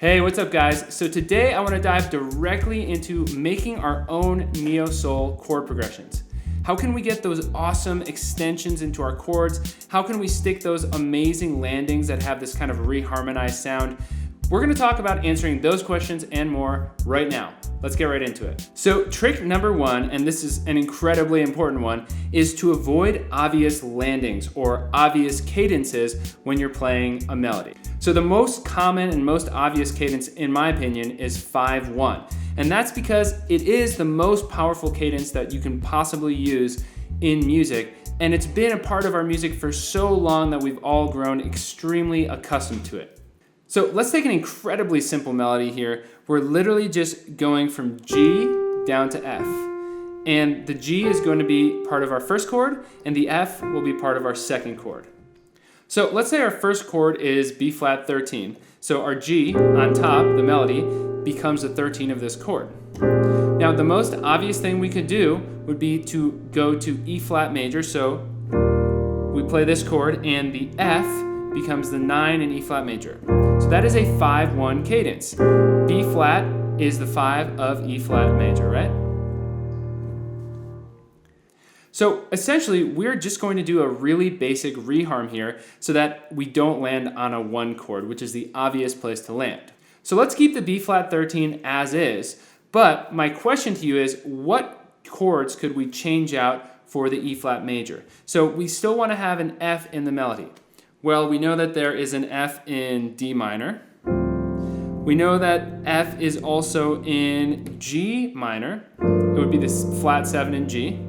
Hey, what's up guys? So today I want to dive directly into making our own neo-soul chord progressions. How can we get those awesome extensions into our chords? How can we stick those amazing landings that have this kind of reharmonized sound? We're going to talk about answering those questions and more right now. Let's get right into it. So trick number one, and this is an incredibly important one, is to avoid obvious landings or obvious cadences when you're playing a melody. So the most common and most obvious cadence, in my opinion, is 5-1. And that's because it is the most powerful cadence that you can possibly use in music. And it's been a part of our music for so long that we've all grown extremely accustomed to it. So let's take an incredibly simple melody here. We're literally just going from G down to F. And the G is going to be part of our first chord, and the F will be part of our second chord. So let's say our first chord is B flat 13. So our G on top, the melody, becomes the 13 of this chord. Now the most obvious thing we could do would be to go to E flat major. So we play this chord and the F becomes the 9 in E flat major. So that is a 5-1 cadence. B flat is the 5 of E flat major, right? So essentially, we're just going to do a really basic reharm here so that we don't land on a 1 chord, which is the obvious place to land. So let's keep the B flat 13 as is, but my question to you is, what chords could we change out for the E flat major? So we still want to have an F in the melody. Well, we know that there is an F in D minor. We know that F is also in G minor. It would be this flat 7 in G.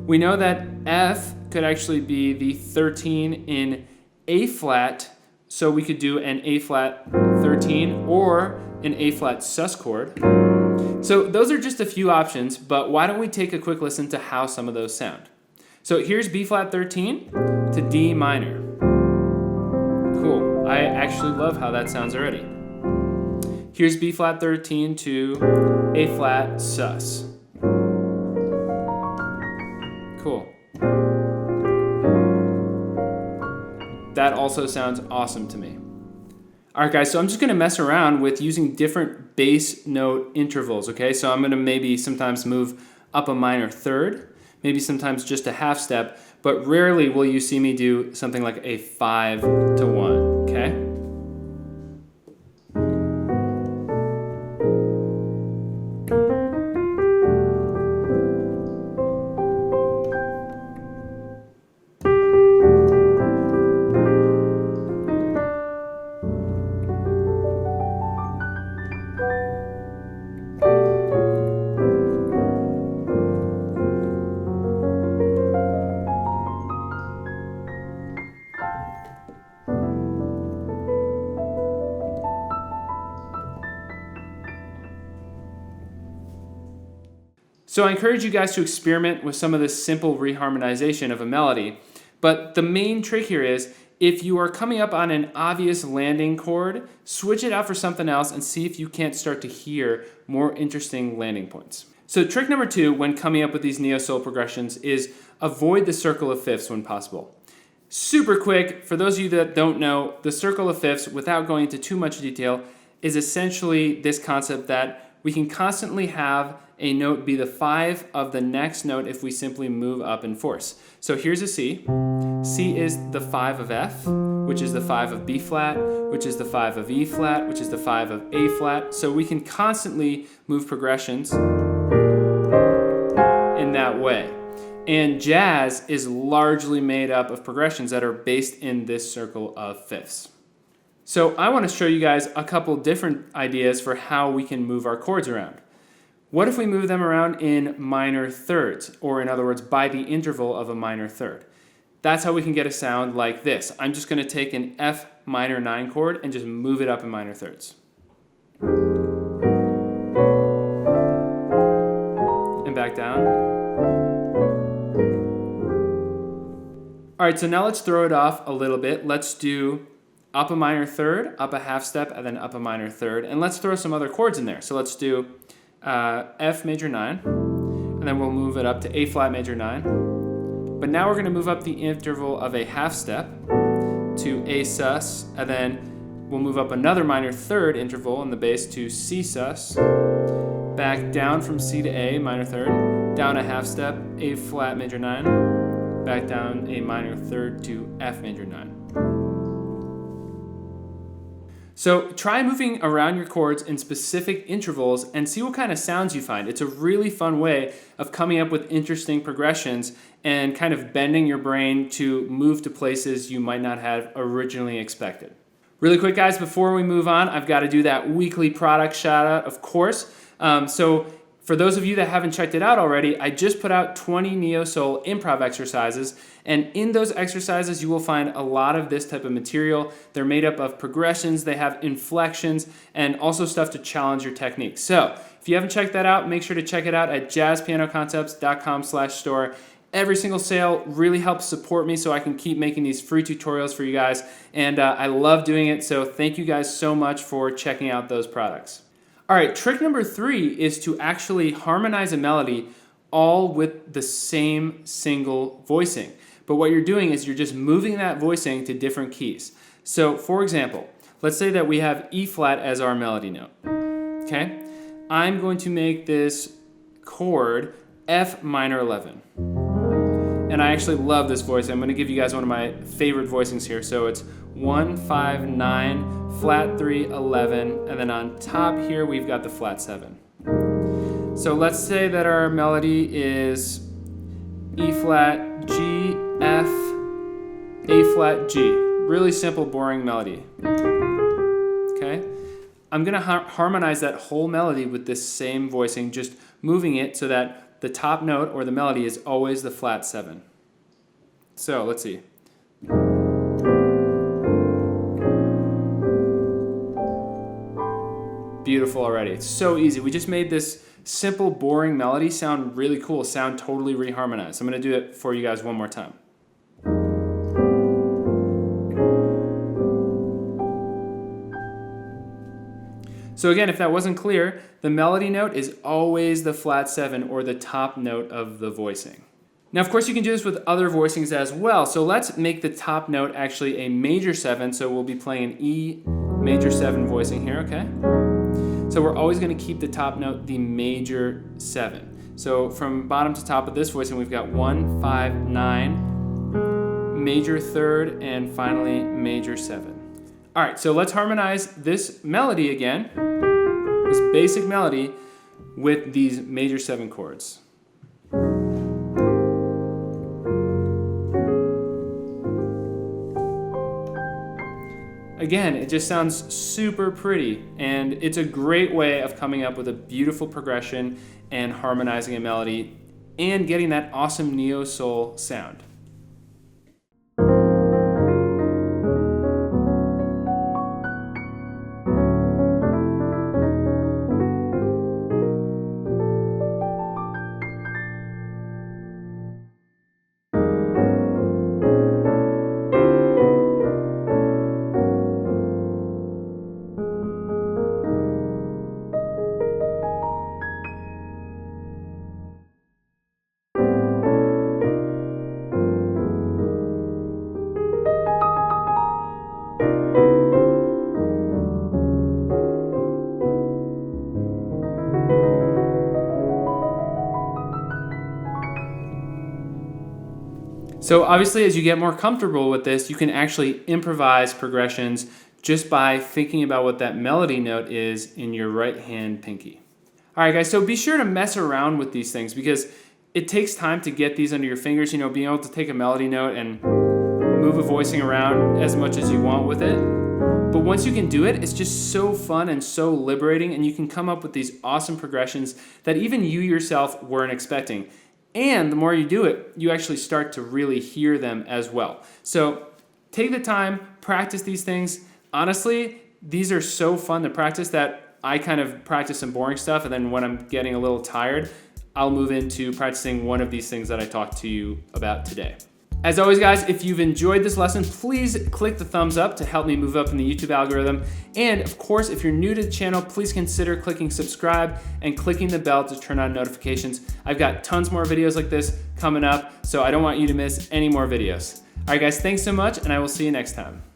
We know that F could actually be the 13 in A flat, so we could do an A flat 13 or an A flat sus chord. So those are just a few options, but why don't we take a quick listen to how some of those sound. So here's B flat 13 to D minor. Cool, I actually love how that sounds already. Here's B flat 13 to A flat sus. Cool. That also sounds awesome to me. All right, guys, so I'm just gonna mess around with using different bass note intervals, okay? So I'm gonna maybe sometimes move up a minor third, maybe sometimes just a half step, but rarely will you see me do something like a 5-1, okay? So I encourage you guys to experiment with some of this simple reharmonization of a melody, but the main trick here is if you are coming up on an obvious landing chord, switch it out for something else and see if you can't start to hear more interesting landing points. So trick number 2 when coming up with these neo-soul progressions is avoid the circle of fifths when possible. Super quick, for those of you that don't know, the circle of fifths, without going into too much detail, is essentially this concept that we can constantly have a note be the 5 of the next note if we simply move up in force. So here's a C. C is the 5 of F, which is the 5 of B flat, which is the 5 of E flat, which is the 5 of A flat. So we can constantly move progressions in that way. And jazz is largely made up of progressions that are based in this circle of fifths. So I want to show you guys a couple different ideas for how we can move our chords around. What if we move them around in minor thirds, or in other words, by the interval of a minor third? That's how we can get a sound like this. I'm just going to take an F minor 9 chord and just move it up in minor thirds. And back down. All right, so now let's throw it off a little bit. Let's do up a minor third, up a half step, and then up a minor third. And let's throw some other chords in there. So let's do F major 9, and then we'll move it up to A flat major 9. But now we're going to move up the interval of a half step to A sus, and then we'll move up another minor third interval in the bass to C sus, back down from C to A, minor third, down a half step, A flat major 9, back down a minor third to F major 9. So try moving around your chords in specific intervals and see what kind of sounds you find. It's a really fun way of coming up with interesting progressions and kind of bending your brain to move to places you might not have originally expected. Really quick, guys, before we move on, I've got to do that weekly product shout out, of course. So for those of you that haven't checked it out already, I just put out 20 Neo Soul improv exercises, and in those exercises you will find a lot of this type of material. They're made up of progressions, they have inflections, and also stuff to challenge your technique. So if you haven't checked that out, make sure to check it out at jazzpianoconcepts.com/store. Every single sale really helps support me so I can keep making these free tutorials for you guys, and I love doing it, so thank you guys so much for checking out those products. All right, trick number 3 is to actually harmonize a melody all with the same single voicing. But what you're doing is you're just moving that voicing to different keys. So for example, let's say that we have E flat as our melody note, okay? I'm going to make this chord F minor 11. And I actually love this voicing. I'm going to give you guys one of my favorite voicings here. So it's 1, 5, 9, flat 3, 11, and then on top here we've got the flat 7. So let's say that our melody is E flat, G, F, A flat, G. Really simple, boring melody. Okay? I'm going to harmonize that whole melody with this same voicing, just moving it so that the top note or the melody is always the flat 7. So let's see. Beautiful already. It's so easy. We just made this simple, boring melody sound really cool, sound totally reharmonized. I'm going to do it for you guys one more time. So again, if that wasn't clear, the melody note is always the flat 7 or the top note of the voicing. Now, of course, you can do this with other voicings as well. So let's make the top note actually a major 7. So we'll be playing an E major 7 voicing here, okay? So we're always going to keep the top note the major 7. So from bottom to top of this voicing, we've got 1, 5, 9, major 3rd, and finally major 7. All right, so let's harmonize this melody again, this basic melody, with these major 7 chords. Again, it just sounds super pretty, and it's a great way of coming up with a beautiful progression and harmonizing a melody and getting that awesome neo soul sound. So obviously, as you get more comfortable with this, you can actually improvise progressions just by thinking about what that melody note is in your right hand pinky. All right, guys, so be sure to mess around with these things because it takes time to get these under your fingers, being able to take a melody note and move a voicing around as much as you want with it. But once you can do it, it's just so fun and so liberating, and you can come up with these awesome progressions that even you yourself weren't expecting. And the more you do it, you actually start to really hear them as well. So take the time, practice these things. Honestly, these are so fun to practice that I kind of practice some boring stuff, and then when I'm getting a little tired, I'll move into practicing one of these things that I talked to you about today. As always, guys, if you've enjoyed this lesson, please click the thumbs up to help me move up in the YouTube algorithm. And of course, if you're new to the channel, please consider clicking subscribe and clicking the bell to turn on notifications. I've got tons more videos like this coming up, so I don't want you to miss any more videos. All right, guys, thanks so much, and I will see you next time.